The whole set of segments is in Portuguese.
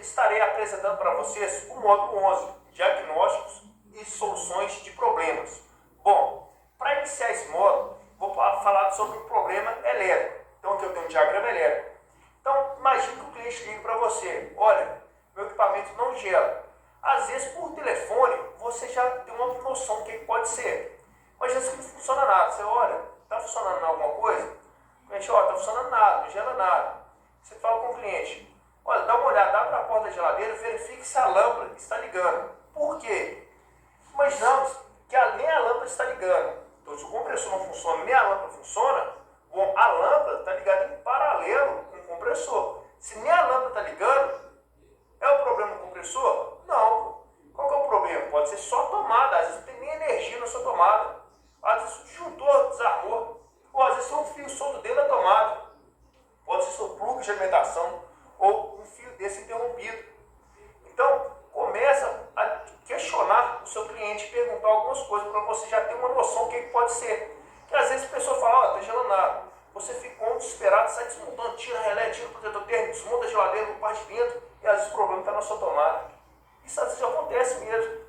estarei apresentando para vocês o módulo 11, Diagnósticos e Soluções de Problemas. Bom, para iniciar esse módulo, vou falar sobre o problema elétrico. Então aqui eu tenho um diagrama elétrico. Então imagine que o cliente liga para você: olha, meu equipamento não gela. Às vezes por telefone você já tem uma noção do que pode ser. Mas às vezes não funciona nada. Você olha, está funcionando alguma coisa? O cliente, olha, está funcionando nada, não gela nada. Você fala com o cliente: olha, dá uma olhada, abre a porta da geladeira, verifique se a lâmpada está ligando. Por quê? Imaginamos que nem a lâmpada está ligando. Então, se o compressor não funciona, nem a lâmpada funciona, bom, a lâmpada está ligada em paralelo com o compressor. Se nem a lâmpada está ligando, é o problema do compressor? Não. Qual que é o problema? Pode ser só a tomada. Às vezes não tem nem energia na sua tomada. Às vezes o disjuntor desarmou. Ou às vezes tem um fio solto dentro da tomada. Pode ser seu plug de alimentação ou um fio desse interrompido. Então, começa a questionar o seu cliente, perguntar algumas coisas para você já ter uma noção do que pode ser. Porque às vezes a pessoa fala: ó, está gelando nada. Você fica desesperado, sai desmontando, tira relé, tira o protetor térmico, desmonta a geladeira, não parte de dentro, e às vezes o problema está na sua tomada. Isso às vezes acontece mesmo.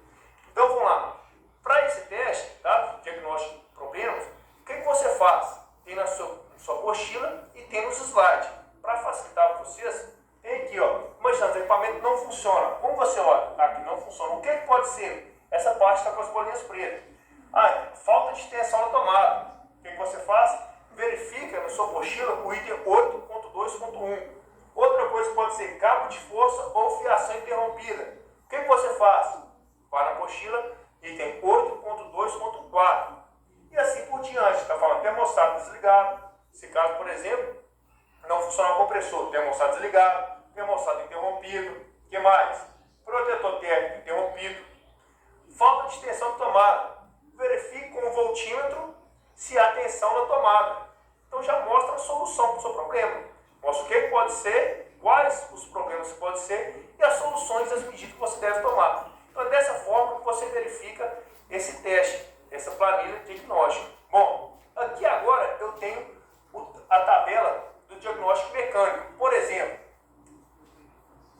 Então vamos lá. Para esse teste, tá? Diagnóstico de problemas, o que você faz? Tem na sua apostila e tem nos slides. Para facilitar para vocês, tem aqui, ó. Imaginando, o equipamento não funciona. Como você olha, tá, aqui não funciona. O que pode ser? Essa parte está com as bolinhas pretas. Falta de tensão na tomada. O que você faz? Verifica na sua apostila o item 8.2.1. Outra coisa pode ser cabo de força ou fiação interrompida. O que você faz? Vai na apostila, item 8.2.4. E assim por diante. Está falando termostato desligado. Se caso, por exemplo, não funcionar o compressor, termostato desligado, termostato interrompido. O que mais? Protetor térmico interrompido. Falta de tensão de tomada. Verifique com o voltímetro se há tensão na tomada. Então já mostra a solução para o seu problema. Mostra o que pode ser, quais os problemas que pode ser e as soluções, as medidas que você deve tomar. Então é dessa forma que você verifica esse teste, essa planilha diagnóstica. Bom, aqui agora eu tenho a tabela do diagnóstico mecânico. Por exemplo,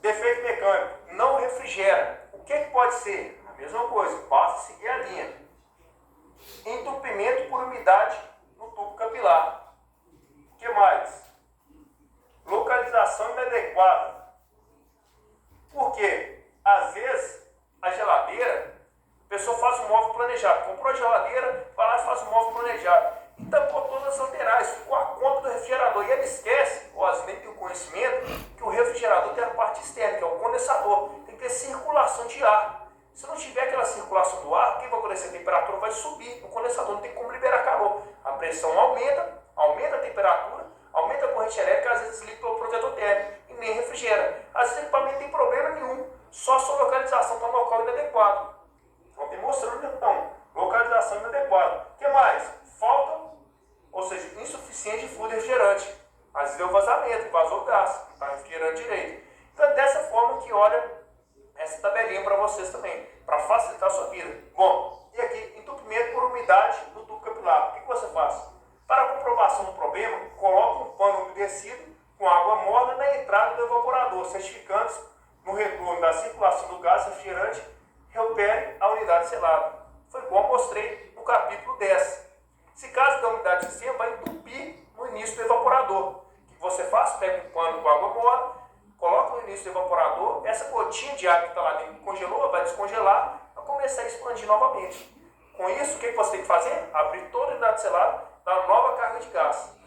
defeito mecânico, não refrigera. O que pode ser? A mesma coisa, basta seguir a linha. Entupimento por umidade no tubo capilar. O que mais? Localização inadequada. Por quê? Às vezes, a geladeira, a pessoa faz um móvel planejado. Comprou a geladeira, vai lá e faz um móvel planejado. E tampou todas as laterais, ficou a conta do refrigerador. E ele esquece, ou às vezes nem tem o conhecimento, que o refrigerador tem a parte externa, que é o condensador. Tem que ter circulação de ar. Se não tiver aquela circulação do ar, o que vai acontecer? A temperatura vai subir. O condensador não tem como liberar calor. A pressão aumenta a temperatura, aumenta a corrente elétrica, às vezes desliga pelo protetor térmico e nem refrigera. Às vezes o equipamento não tem problema nenhum, só a sua localização está no local inadequado. Então demonstrando então, localização inadequada. O que mais? Falta, ou seja, insuficiente de fluido refrigerante. Às vezes deu vazamento, vazou gás, não está refrigerando direito. Então é dessa forma que olha essa tabelinha para vocês também, para facilitar a sua vida. Bom, e aqui, entupimento por umidade no tubo capilar. O que você faz? Para a comprovação do problema, coloque um pano umedecido com água morna na entrada do evaporador, certificando-se no retorno da circulação do gás refrigerante, reopere a unidade selada. Foi igual eu mostrei no capítulo 10. Se caso da umidade do sistema, vai entupir no início do evaporador. O que você faz? Pega um pano com água morna, coloca no início do evaporador, essa gotinha de água que está lá dentro que congelou, vai descongelar, vai começar a expandir novamente. Com isso, o que você tem que fazer? Abrir toda a unidade selada, dar nova carga de gás.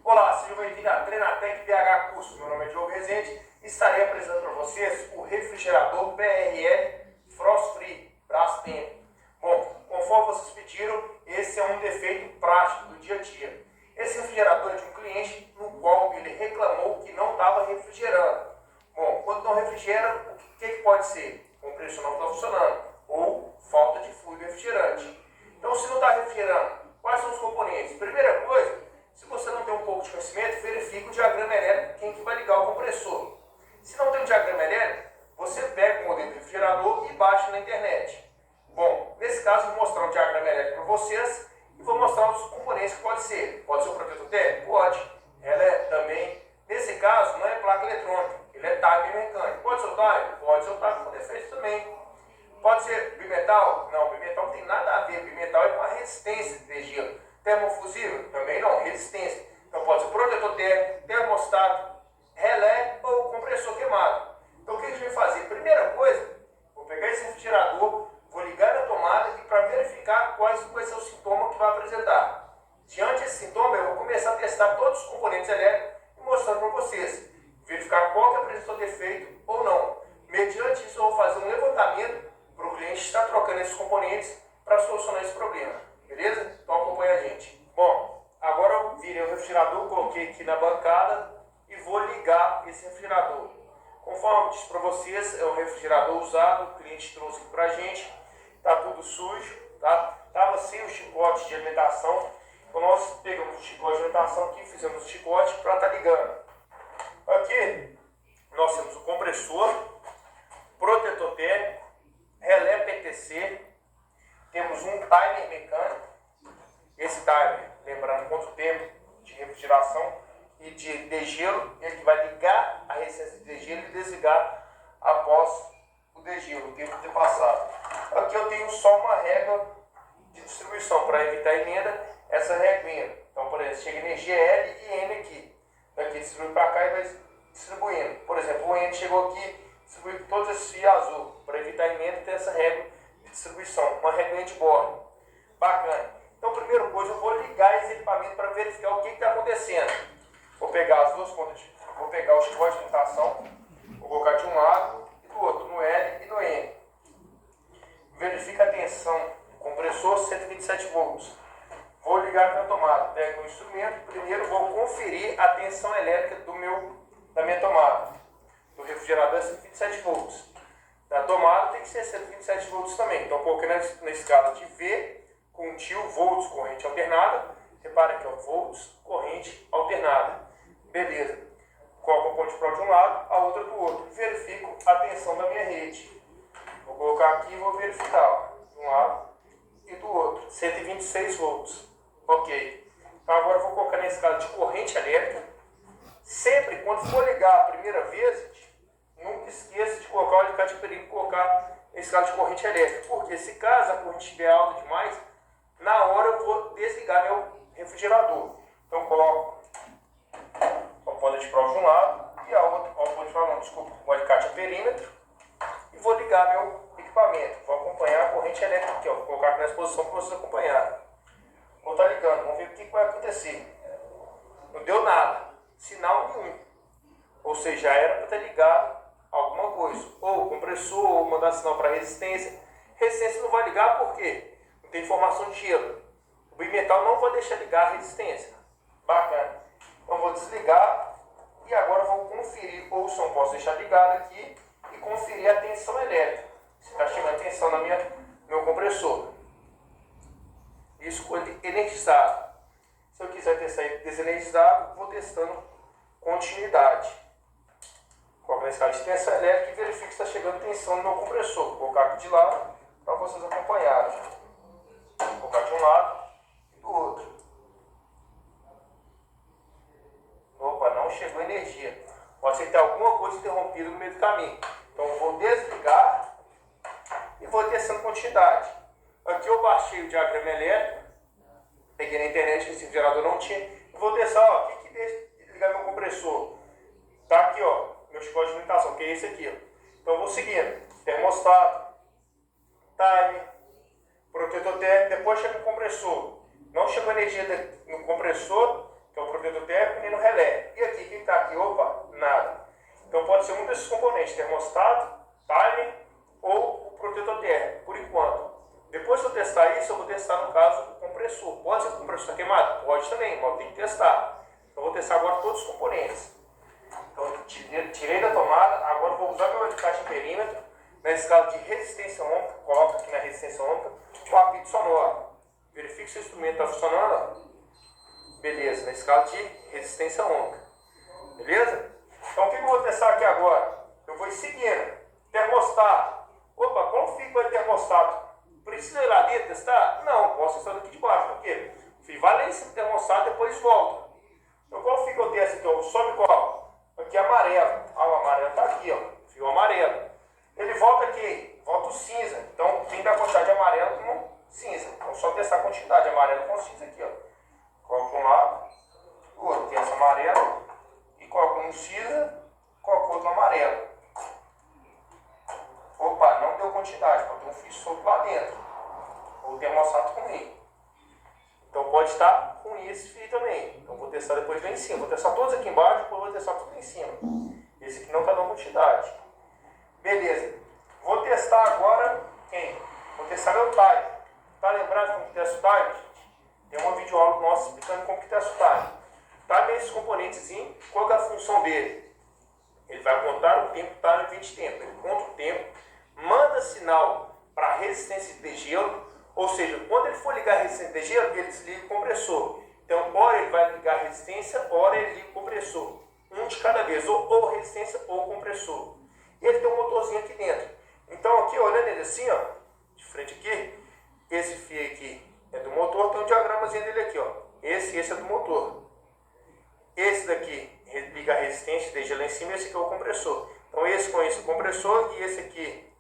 Olá, seja bem-vindo a Treinatec PH Curso. Meu nome é Diogo Rezende e estarei apresentando para vocês o refrigerador PRL Frost Free Brastemp. Bom, conforme vocês pediram, esse é um defeito prático do dia a dia. Esse refrigerador é de um cliente no qual ele reclamou que não estava refrigerando. Bom, quando não refrigera, o que pode ser? O compressor não está funcionando ou falta de fluido refrigerante. Então, se não está refrigerando, quais são os componentes? Primeira coisa, se você não tem um pouco de conhecimento, verifique o diagrama elétrico, quem que vai ligar o compressor. Se não tem um diagrama elétrico, você pega o modelo do refrigerador e baixa na internet. Bom, nesse caso, eu vou mostrar um diagrama elétrico para você Não, bimetal não tem nada a ver. Bimetal é com a resistência de gelo. Termofusível? Também não, resistência. Então pode ser protetor térmico, termostato, relé ou compressor queimado. Então o que a gente vai fazer? Primeira coisa, vou pegar esse refrigerador, vou ligar na tomada e para verificar quais vai ser o sintoma que vai apresentar. Diante desse sintoma, eu vou começar a testar todos os componentes elétricos e mostrando para vocês. Verificar qual que apresentou defeito ou não. Mediante isso, eu vou fazer um levantamento para o cliente estar trocando esses componentes para solucionar esse problema. Beleza? Então acompanha a gente. Bom, agora eu virei o refrigerador, coloquei aqui na bancada e vou ligar esse refrigerador. Conforme eu disse para vocês, é um refrigerador usado, o cliente trouxe aqui para a gente. Está tudo sujo, tá? Estava sem o chicote de alimentação. Então nós pegamos o chicote de alimentação aqui, fizemos o chicote para estar ligando. Aqui nós temos o compressor, protetor térmico, relé PTC, temos um timer mecânico. Esse timer, lembrando quanto tempo de refrigeração e de degelo, ele vai ligar a resistência de degelo e desligar após o degelo, o tempo de ter passado. Aqui eu tenho só uma régua de distribuição para evitar emenda, essa reguinha. Então, por exemplo, chega energia L e N aqui. Daqui distribui para cá e vai distribuindo. Por exemplo, o N chegou aqui, distribui todos esses fios azul. Para evitar emenda, tem essa régua de distribuição, uma reguinha de borne. Bacana. Então, primeira coisa, eu vou ligar esse equipamento para verificar o que está acontecendo. Vou pegar as duas pontas, vou pegar o chicote de alimentação, vou colocar de um lado e do outro, no L e no N. Verifica a tensão, compressor 127 volts. Vou ligar na tomada, pego o instrumento, primeiro vou conferir a tensão elétrica da minha tomada. Do refrigerador é 127 volts. Da tomada tem que ser 127 volts também. Então coloquei na escala de V, contínuo, volts, corrente alternada. Repara aqui, ó, volts, corrente alternada. Beleza. Coloco a ponte pro de um lado, a outra do outro. Verifico a tensão da minha rede. Vou colocar aqui e vou verificar, ó, de um lado e do outro. 126 volts. Ok. Então agora eu vou colocar na escala de corrente elétrica. Sempre quando for ligar a primeira vez, nunca esqueça de colocar o alicate de perímetro e colocar na escala de corrente elétrica. Porque se caso a corrente estiver alta demais, na hora eu vou desligar meu refrigerador. Então coloco a ponta de prova de um lado e a outra, o alicate a perímetro e vou ligar meu equipamento. Vou acompanhar a corrente elétrica aqui, ó. Vou colocar aqui na exposição para vocês acompanharem. Vou estar ligando, vamos ver o que vai acontecer. Não deu nada, sinal nenhum. Ou seja, já era para ter ligado alguma coisa. Ou compressor, ou mandar sinal para resistência. Resistência não vai ligar porque não tem informação de gelo. O bimetal não vai deixar ligar a resistência. Bacana. Então vou desligar e agora vou conferir, ou só posso deixar ligado aqui e conferir a tensão elétrica. Se está chegando tensão no meu compressor. Isso quando energizado. Se eu quiser testar desenergizado, vou testando continuidade. Coloco na escala de tensão elétrica e verifico se está chegando tensão no meu compressor. Vou colocar aqui de lado para vocês acompanharem. Vou colocar de um lado e do outro. Opa, não chegou energia. Pode ser que tenha alguma coisa interrompida no meio do caminho. Então eu vou desligar e vou testando continuidade. Aqui eu baixei o diagrama elétrico, peguei na internet que esse gerador não tinha, e vou testar, ó, o que deixa ligar meu compressor. Tá aqui, ó, meu chicote de alimentação, que é esse aqui, ó. Então eu vou seguindo, termostato, timer, protetor térmico, depois chega o compressor. Não chegou energia no compressor, que é o protetor térmico, nem no relé. E aqui, o que está aqui? Opa, nada. Então pode ser um desses componentes, termostato, timer ou o protetor térmico, por enquanto. Depois que eu testar isso, eu vou testar no caso o compressor. Pode ser que o compressor está queimado? Pode também, mas tem que testar. Então eu vou testar agora todos os componentes. Então tirei da tomada, agora vou usar meu alicate em perímetro, na escala de resistência ômica, coloco aqui na resistência ômica, com apito sonoro. Verifique se o instrumento está funcionando. Beleza, na escala de resistência ômica. Beleza? Então o que eu vou testar aqui agora? Eu vou ir seguindo. Termostato. Opa, como fica o termostato? Precisa ir lá dentro testar? Não, posso testar daqui de baixo. Por quê? Vai lá em cima do termostato e depois volta. Então qual fica o teste aqui? Sobe qual? Aqui amarelo. Ah, o amarelo está aqui, ó. Fio amarelo. Ele volta aqui, volta o cinza. Então tem da quantidade de amarelo no cinza, coloco outro no amarelo. Opa, não deu quantidade, pode ter um fio solto lá dentro. Ou o termostato ruim. Então pode estar ruim esse fio também. Então vou testar depois lá em cima. Vou testar todos aqui embaixo, depois vou testar tudo lá em cima. Esse aqui não está dando quantidade. Beleza. Vou testar agora quem? Vou testar meu time. Tá lembrado como que testa o time, gente? Tem uma videoaula nossa explicando como que testa o time. Time é esse componentezinho. Qual é a função dele? Ele vai contar o tempo, time e 20 tempo. Ele conta o tempo, manda sinal para a resistência de degelo. Ou seja, quando ele for ligar a resistência de gelo, ele desliga o compressor. Então, ora ele vai ligar a resistência, ora ele liga o compressor. Um de cada vez, ou resistência ou compressor. E ele tem um motorzinho aqui dentro. Então, aqui, olhando ele assim, ó, de frente aqui, esse fio aqui é do motor, tem um diagramazinho dele aqui, ó. Esse é do motor. Esse daqui liga a resistência de gelo lá em cima, esse aqui é o compressor. Então, esse com esse é o compressor e esse aqui,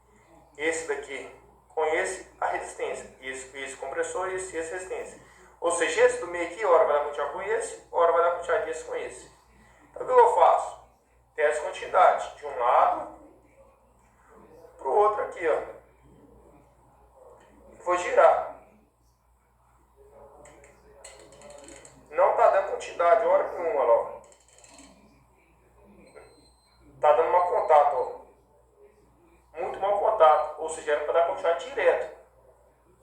esse daqui, conhece a resistência, esse compressor e esse resistência. Ou seja, esse do meio aqui, hora vai dar quantidade com esse, hora vai dar quantidade desse com esse. Então o que eu faço? Testo quantidade de um lado para o outro aqui, ó. Vou girar. Não está dando quantidade, hora nenhuma, ó. Está dando mau contato, ó. Muito mau contato, ou seja, era para dar quantidade direto.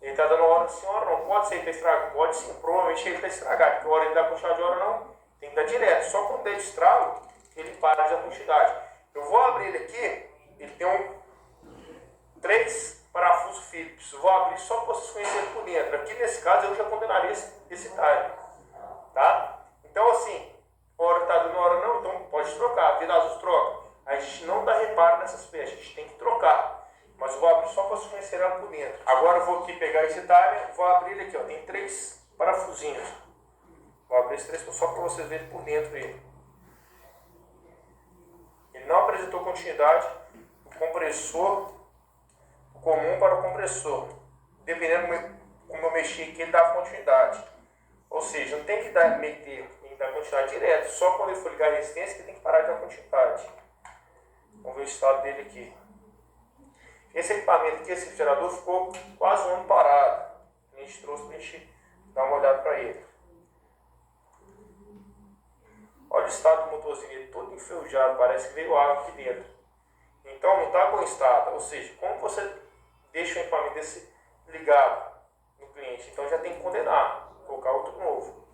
Ele está dando hora sim, hora não. Pode ser que está estragado? Pode sim, provavelmente ele está estragado, porque hora ele dá quantidade de hora não, tem que dar direto. Só quando der estrago, ele para de dar quantidade. Eu vou abrir ele aqui, ele tem 3 parafusos Phillips. Vou abrir só para vocês conhecerem por dentro. Aqui nesse caso eu já condenaria esse time. Tá? Então assim, hora está dando hora não, então pode trocar. Vida azul troca. A gente não dá reparo nessas peças, a gente tem que trocar. Mas eu vou abrir só para vocês conhecerem ela por dentro. Agora eu vou aqui pegar esse timer, vou abrir ele aqui, ó. Tem 3 parafusinhos. Vou abrir esses 3 só para vocês verem por dentro ele. Ele não apresentou continuidade do compressor comum para o compressor. Dependendo como eu mexer aqui, ele dá continuidade. Ou seja, não tem que dar meter, tem que dar continuidade direto. Só quando ele for ligar a resistência que tem que parar de dar continuidade. Vamos ver o estado dele aqui. Esse equipamento aqui, esse refrigerador, ficou quase um ano parado. A gente trouxe para a gente dar uma olhada para ele. Olha o estado do motorzinho, ele todo enferrujado, parece que veio água aqui dentro. Então não está bom estado. Ou seja, como você deixa o equipamento desse ligado no cliente, então já tem que condenar, colocar outro novo.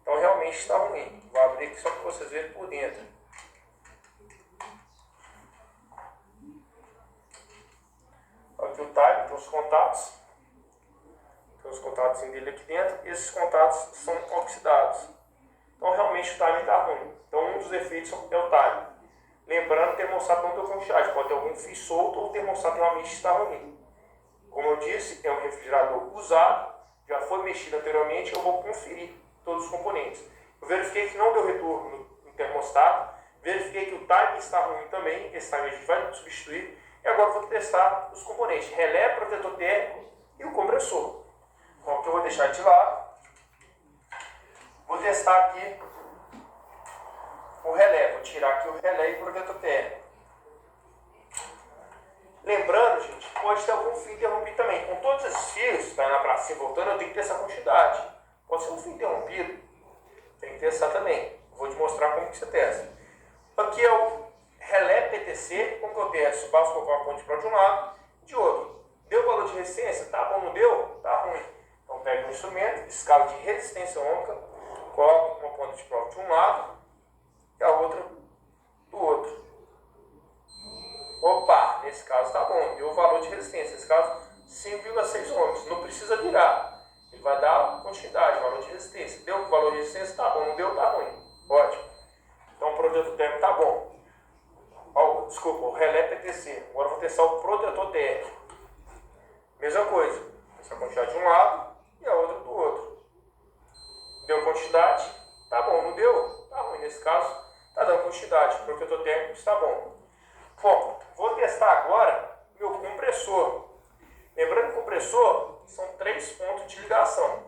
Então realmente está ruim. Vou abrir aqui só para vocês verem por dentro. Aqui o time, tem os contatos. Tem os contatos dele aqui dentro. E esses contatos são oxidados. Então realmente o time está ruim. Então um dos defeitos é o time. Lembrando que o termostato não deu quantidade. Pode ter algum fio solto ou o termostato realmente está ruim. Como eu disse, é um refrigerador usado. Já foi mexido anteriormente. Eu vou conferir todos os componentes. Eu verifiquei que não deu retorno no termostato. Verifiquei que o time está ruim também. Esse time a gente vai substituir. E agora eu vou testar os componentes, relé, protetor térmico e o compressor. Então aqui eu vou deixar de lado. Vou testar aqui o relé. Vou tirar aqui o relé e o protetor térmico. Lembrando, gente, pode ter algum fio interrompido também. Com todos esses fios, tá indo para cima e voltando, eu tenho que ter essa quantidade. Pode ser um fio interrompido. Tem que testar também. Vou te mostrar como que você testa. Aqui é o relé PTC, como que eu testo? Basta colocar uma ponte de prova de um lado, de outro. Deu valor de resistência? Tá bom, não deu? Tá ruim. Então pega o instrumento, escala de resistência ômica, coloca uma ponta de prova de um lado e a outra do outro. Opa, nesse caso tá bom, deu o valor de resistência. Nesse caso, 5,6 ohms. Não precisa virar. Ele vai dar continuidade, valor de resistência. Deu o valor de resistência? Tá bom, não deu? Tá ruim. Ótimo. Então o protetor térmico tá bom. Desculpa, o relé PTC. Agora eu vou testar o protetor térmico. Mesma coisa. Essa quantidade de um lado e a outra do outro. Deu quantidade? Tá bom. Não deu? Tá ruim. Nesse caso, tá dando quantidade. O protetor térmico está bom. Bom, vou testar agora meu compressor. Lembrando que o compressor são 3 pontos de ligação.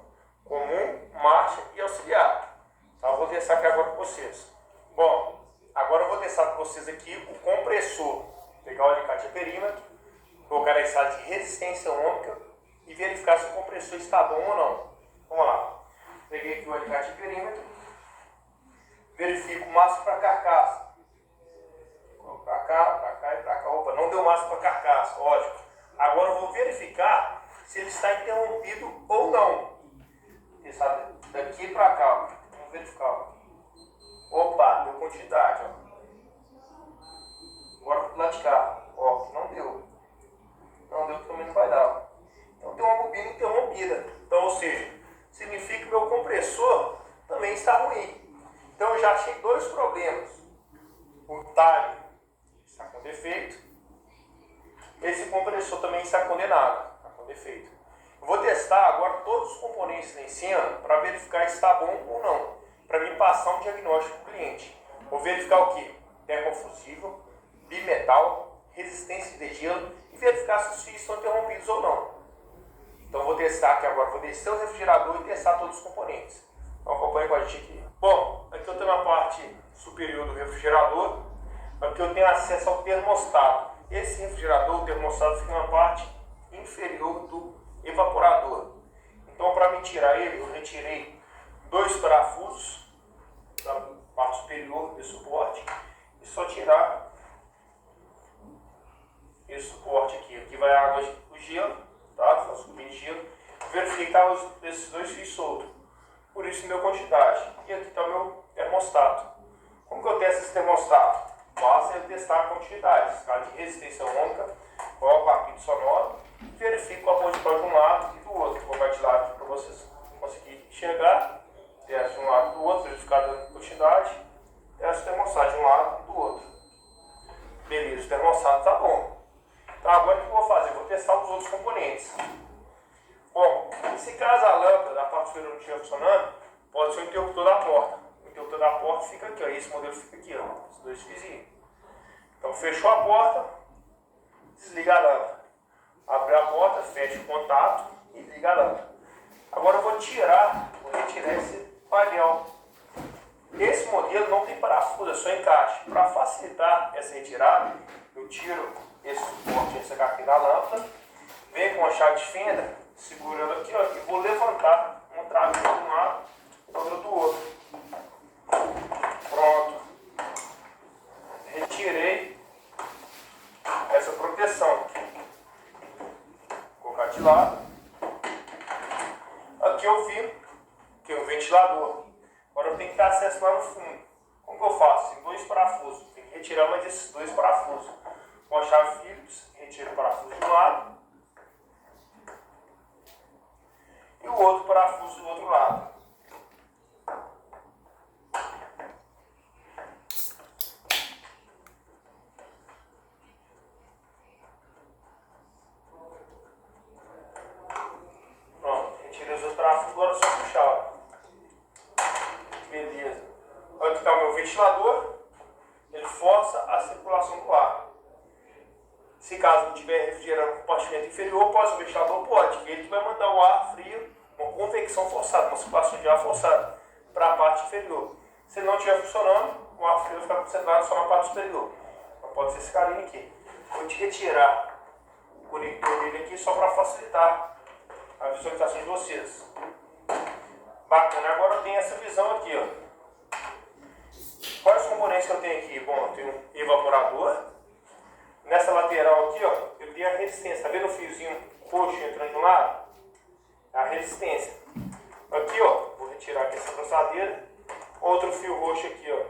Comum, marcha e auxiliar. Tá? Eu vou testar aqui agora com vocês. Bom, agora eu vou testar para vocês aqui o compressor. Vou pegar o alicate a perímetro, colocar na escala de resistência ômica e verificar se o compressor está bom ou não. Vamos lá. Peguei aqui o alicate a perímetro, verifico o máximo para carcaça. Para cá e para cá. Opa, não deu máximo para carcaça, lógico. Agora eu vou verificar se ele está interrompido ou não. Ele está daqui para cá. Vamos verificar. Opa, deu quantidade. Agora pro lado de cá. Ó, não deu. Não deu, também não vai dar. Então tem uma bobina interrompida. Então, ou seja, significa que meu compressor também está ruim. Então eu já achei dois problemas. O time está com defeito. Esse compressor também está condenado, está com defeito. Eu vou testar agora todos os componentes lá em cima para verificar se está bom ou não. Para mim passar um diagnóstico para o cliente. Vou verificar o que? Termofusível, bimetal, resistência de gelo e verificar se os fios estão interrompidos ou não. Então vou testar aqui agora, vou descer o refrigerador e testar todos os componentes. Então acompanhe com a gente aqui. Bom, aqui eu tenho a parte superior do refrigerador, aqui eu tenho acesso ao termostato. Esse refrigerador, o termostato, fica na parte inferior do evaporador. Então para me tirar ele, eu retirei dois parafusos da parte superior desse suporte e só tirar esse suporte aqui. Aqui vai a água, o gelo, tá? Faço um de gelo. Verificar esses dois fios soltos. Por isso deu quantidade. E aqui está o meu termostato. Como que eu testo esse termostato? Basta eu testar a quantidade, escala de resistência ômica, qual o apito sonoro, e verifico a posição de um lado e do outro. Vou colocar de lado para vocês conseguirem enxergar. Testo de um lado e do outro, verificar a quantidade. Testo o termostato de um lado e do outro. Beleza, o termostato está bom. Então agora o que eu vou fazer? Eu vou testar os outros componentes. Bom, se caso a lâmpada da parte superior não estiver funcionando, pode ser o interruptor da porta. O interruptor da porta fica aqui, ó. Esse modelo fica aqui, ó. Os dois fiozinhos. Então fechou a porta, desliga a lâmpada. Abre a porta, fecha o contato e liga a lâmpada. Agora eu vou retirar esse painel. Esse modelo não tem parafuso, é só encaixe. Para facilitar essa retirada, eu tiro esse suporte, esse aqui da lâmpada, venho com a chave de fenda, segurando aqui, ó, e vou levantar um traveiro de um lado e outro do outro. Pronto. Retirei essa proteção. Vou colocar de lado. Aqui eu vi que é um ventilador. Agora eu tenho que ter acesso lá no fundo. Como que eu faço? Tem dois parafusos. Tem que retirar mais esses dois parafusos. Com a chave Phillips, retiro o parafuso de um lado e o outro parafuso do outro lado. Pronto, retirei os outros parafusos, agora é só puxar. Beleza. Aqui está o meu ventilador. Ele força a circulação do ar. Se caso não tiver refrigerante no compartimento inferior, o ventilador pode. Ele vai mandar o ar frio, uma convecção forçada, uma circulação de ar forçada para a parte inferior. Se ele não estiver funcionando, o ar frio vai ficar concentrado só na parte superior. Então pode ser esse carinha aqui. Vou te retirar o conector dele aqui só para facilitar a visualização de vocês. Bacana, agora eu tenho essa visão aqui, ó. Quais os componentes que eu tenho aqui? Bom, eu tenho um evaporador. Nessa lateral aqui, ó, eu tenho a resistência. Tá vendo o fiozinho roxo entrando de um lado? A resistência. Aqui, ó, vou retirar aqui essa abraçadeira. Outro fio roxo aqui, ó,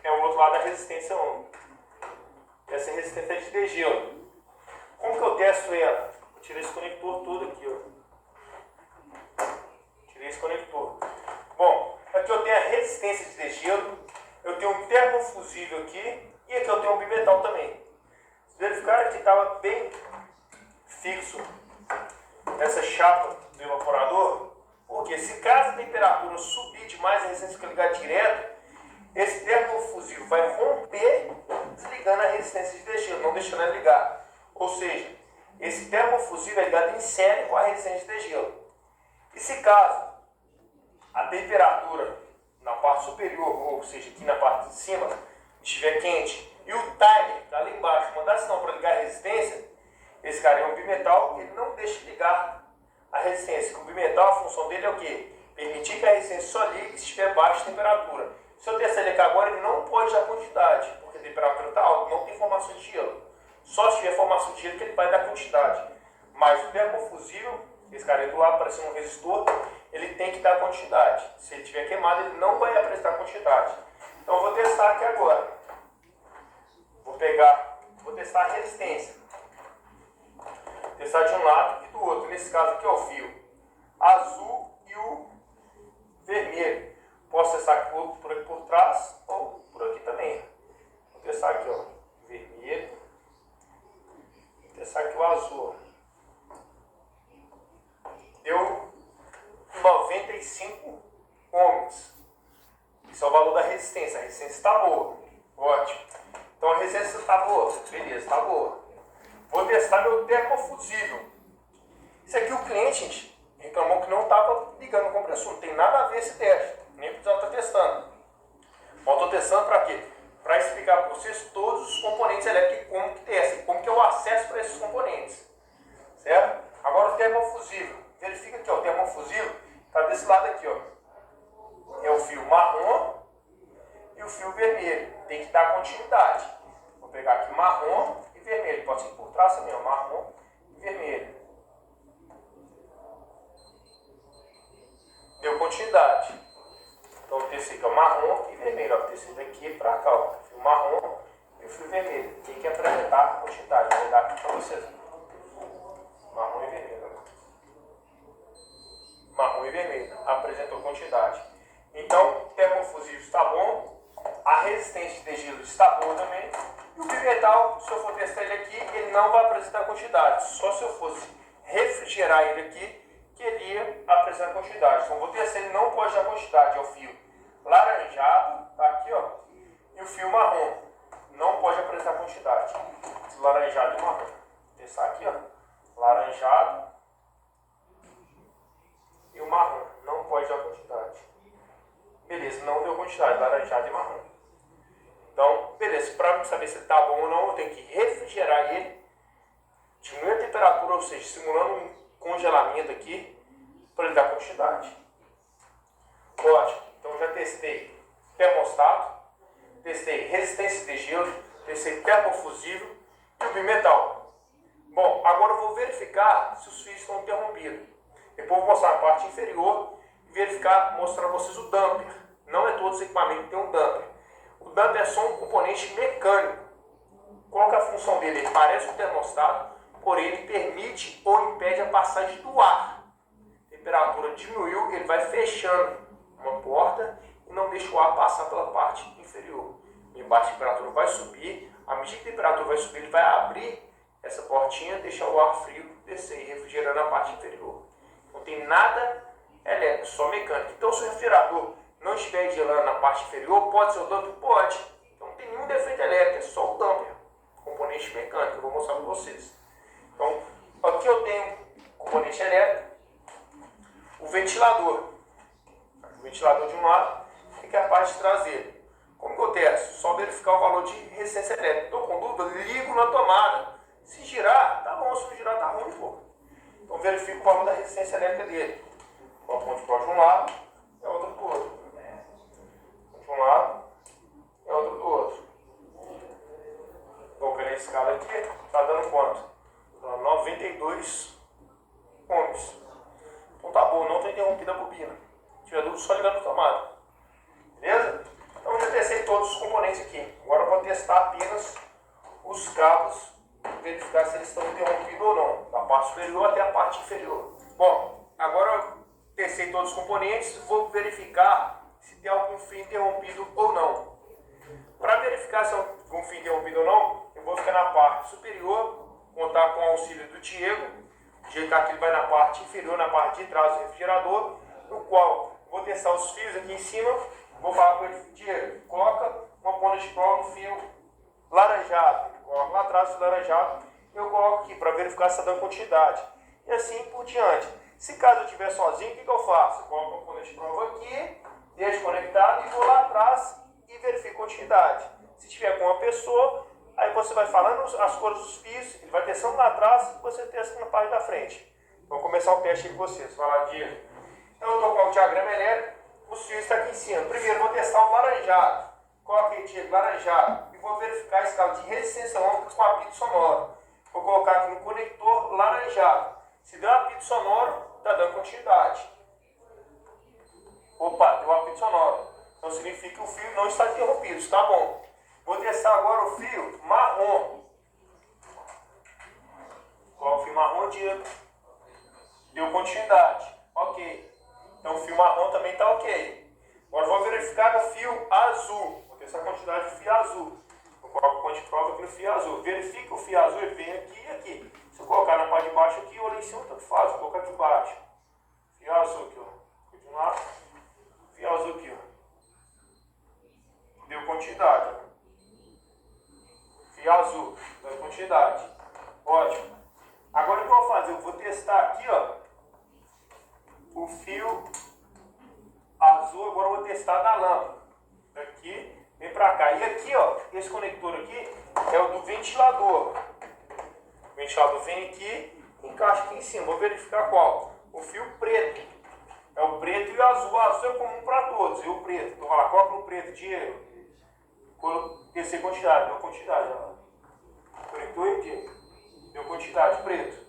é o outro lado da resistência ômica. Essa resistência é de degelo. Como que eu testo ela? Eu tirei esse conector todo aqui, ó. Tirei esse conector. Bom, aqui eu tenho a resistência de degelo. Eu tenho um termofusível aqui. E aqui eu tenho um bimetal também. Verificaram que estava bem fixo essa chapa do evaporador, porque se caso a temperatura subir demais, a resistência fica ligada direto, esse termofusível vai romper, desligando a resistência de degelo, não deixando ela ligar. Ou seja, esse termofusível é ligado em série com a resistência de degelo. E se caso a temperatura na parte superior, ou seja, aqui na parte de cima, estiver quente, e o timer está ali embaixo, mandar sinal para ligar a resistência, esse cara é um bimetal, ele não deixa ligar a resistência. O bimetal, a função dele é o quê? Permitir que a resistência só ligue se estiver baixa temperatura. Se eu testar ele aqui agora, ele não pode dar quantidade, porque a temperatura está alta, não tem formação de gelo. Só se tiver formação de gelo que ele vai dar quantidade. Mas o termofusível, esse cara aí do lado parecendo um resistor, ele tem que dar quantidade. Se ele estiver queimado, ele não vai apresentar quantidade. Então eu vou testar aqui agora. Vou testar a resistência. Testar de um lado e do outro. Nesse caso aqui é o fio azul e o vermelho. Posso testar aqui por aqui por trás ou por aqui também. Vou testar aqui, ó, vermelho. Vou testar aqui o azul. Deu 95 ohms. Isso é o valor da resistência. A resistência está boa. Ótimo. Então a resistência está boa. Beleza, está boa. Vou testar meu termofusível. Isso aqui o cliente, gente, reclamou que não estava ligando o compressor. Não tem nada a ver esse teste. Nem precisava estar testando. Mas estou testando para quê? Para explicar para vocês todos os componentes elétricos e como que testa. E como que é o acesso para esses componentes. Certo? Agora o termofusível. Verifica aqui, ó, o termofusível está desse lado aqui, ó. É o fio marrom e o fio vermelho. Tem que dar continuidade. Vou pegar aqui marrom e vermelho. Pode ser por trás também, ó, marrom e vermelho. Deu continuidade. Então o terceiro aqui é o marrom e vermelho. Ó, o terceiro daqui para cá, ó. O fio marrom e o fio vermelho. Tem que apresentar a continuidade. Vou dar aqui para vocês. Marrom e vermelho. Marrom e vermelho. Apresentou quantidade. Então, o termofusível está bom. A resistência de gelo está boa também. E o bimetal, se eu for testar ele aqui, ele não vai apresentar quantidade. Só se eu fosse refrigerar ele aqui, que ele ia apresentar quantidade. Então, vou testar, ele não pode dar quantidade. É o fio laranjado, tá aqui, ó. E o fio marrom. Não pode apresentar quantidade. Esse laranjado e marrom. Vou testar aqui, ó. Laranjado e o marrom. Não pode dar quantidade. Beleza, não deu quantidade. Laranjado e marrom. Então, beleza. Para saber se ele está bom ou não, eu tenho que refrigerar ele. Diminuir a temperatura, ou seja, simulando um congelamento aqui, para ele dar quantidade. Ótimo. Então, já testei termostato, testei resistência de gelo, testei termofusível e o bimetal. Bom, agora eu vou verificar se os fios estão interrompidos. Depois eu vou mostrar a parte inferior e verificar, mostrar para vocês o damper. Não é todos os equipamentos que tem um damper. O damper é só um componente mecânico. Qual que é a função dele? Ele parece um termostato, porém ele permite ou impede a passagem do ar. A temperatura diminuiu, ele vai fechando uma porta e não deixa o ar passar pela parte inferior. Embaixo a temperatura vai subir, à medida que a temperatura vai subir, ele vai abrir essa portinha, deixar o ar frio descer, refrigerando a parte inferior. Não tem nada elétrico, só mecânico. Então, se o refrigerador não estiver gelando na parte inferior, pode ser o damper? Pode. Então, não tem nenhum defeito elétrico, é só o damper, componente mecânico. Eu vou mostrar para vocês. Então, aqui eu tenho componente elétrico, o ventilador. O ventilador de um lado, e que é a parte traseira. Como que eu testo? Só verificar o valor de resistência elétrica. Estou com dúvida, ligo na tomada. Se girar, tá bom. Se não girar, tá ruim, pô. Então verifico o valor da resistência elétrica dele. Uma ponte de um lado e a outra do outro. De um lado e a outra do outro. Estou vendo a escala aqui, tá dando quanto? Tá 92 ohms. Então tá bom, não está interrompida a bobina. Se tiver dúvida, só ligar na tomada. Beleza? Então eu já testei todos os componentes aqui. Agora eu vou testar apenas os cabos, verificar se eles estão interrompidos ou não, da parte superior até a parte inferior. Bom, agora eu testei todos os componentes, vou verificar se tem algum fio interrompido ou não. Para verificar se tem algum fio interrompido ou não, eu vou ficar na parte superior, contar com o auxílio do Diego, ajeitar que ele vai na parte inferior, na parte de trás do refrigerador, no qual vou testar os fios aqui em cima. Vou falar com ele, Diego, coloca uma ponta de prova no fio laranjado. Ele coloca lá atrás do laranjado, eu coloco aqui para verificar se está dando continuidade. E assim por diante. Se caso eu estiver sozinho, o que eu faço? Eu coloco uma ponta de prova aqui, deixo conectado e vou lá atrás e verifico continuidade. Se tiver com uma pessoa, aí você vai falando as cores dos fios, ele vai testando lá atrás e você testa na parte da frente. Vamos começar o teste aí com vocês. Vai lá, Diego. Então eu estou com o diagrama elétrico, os fios estão aqui em cima. Primeiro eu vou testar o laranjado. Coloquei, Diego, laranjado. E vou verificar a escala de resistência ohmicas com apito sonoro. Vou colocar aqui no conector laranjado. Se der apito sonoro, está dando continuidade. Opa, deu apito sonoro. Então significa que o fio não está interrompido, está bom. Vou testar agora o fio marrom. Coloco o fio marrom, Diego. Deu continuidade. Ok. Então o fio marrom também está ok. Agora vou verificar no fio azul. Vou testar a quantidade do fio azul. Eu coloco o ponto de prova aqui no fio azul. Verifica o fio azul e vem aqui e aqui. Se eu colocar na parte de baixo aqui, ou lá em cima, tanto faz. Vou colocar aqui embaixo. Fio azul aqui, ó. Continuar. Fio azul aqui, ó. Deu quantidade, ó. Fio azul, deu quantidade. Ótimo. Agora o que eu vou fazer? Eu vou testar aqui, ó, o fio azul. Agora eu vou testar da lâmpada. Daqui, vem pra cá. E aqui, ó, esse conector aqui é o do ventilador. O ventilador vem aqui, encaixa aqui em cima. Vou verificar qual. O fio preto. É o preto e o azul. O azul é comum para todos. E o preto. Então vai lá, coloca no preto, Diego. Descer quantidade, deu quantidade. Ó. Conector e Diego. Deu quantidade, preto.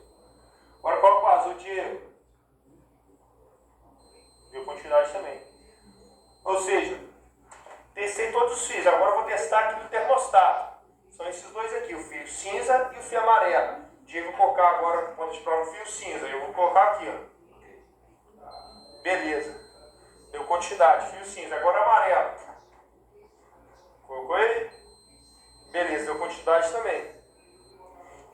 Agora coloca o azul, Diego. Deu quantidade também. Ou seja, testei todos os fios. Agora eu vou testar aqui do termostato. São esses dois aqui, o fio cinza e o fio amarelo. Diego, vou colocar agora, quando explorar o fio cinza, eu vou colocar aqui, ó. Beleza. Deu quantidade, fio cinza. Agora amarelo. Colocou ele? Beleza, deu quantidade também.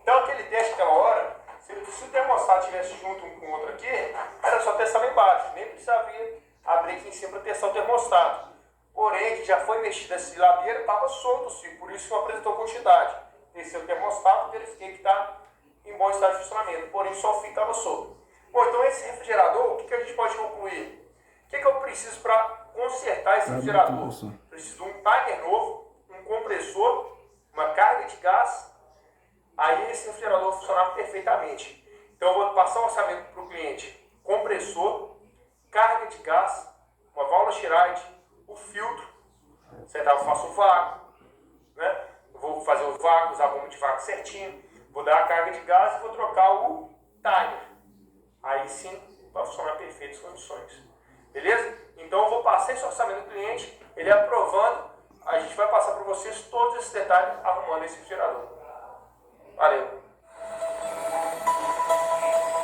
Então aquele teste aquela hora, se o termostato estivesse junto um com o outro aqui, era só testar lá embaixo. Nem precisava abrir aqui em cima para testar o termostato. Porém, que já foi mexido essa ladeira, estava solto o fio, por isso que não apresentou quantidade. Desceu o termostato, verifiquei que está em bom estado de funcionamento, porém só o fio estava solto. Bom, então esse refrigerador, o que a gente pode concluir? O que eu preciso para consertar esse refrigerador? Preciso de um timer novo, um compressor, uma carga de gás. Aí esse refrigerador vai funcionar perfeitamente. Então eu vou passar um orçamento para o cliente: compressor, carga de gás, uma válvula Schrader, o filtro. Certo? Eu faço o vácuo, né? Eu vou fazer o vácuo, usar a bomba de vácuo certinho. Vou dar a carga de gás e vou trocar o timer. Aí sim vai funcionar perfeito as condições. Beleza? Então eu vou passar esse orçamento do cliente, ele aprovando, a gente vai passar para vocês todos esses detalhes arrumando esse refrigerador. Valeu!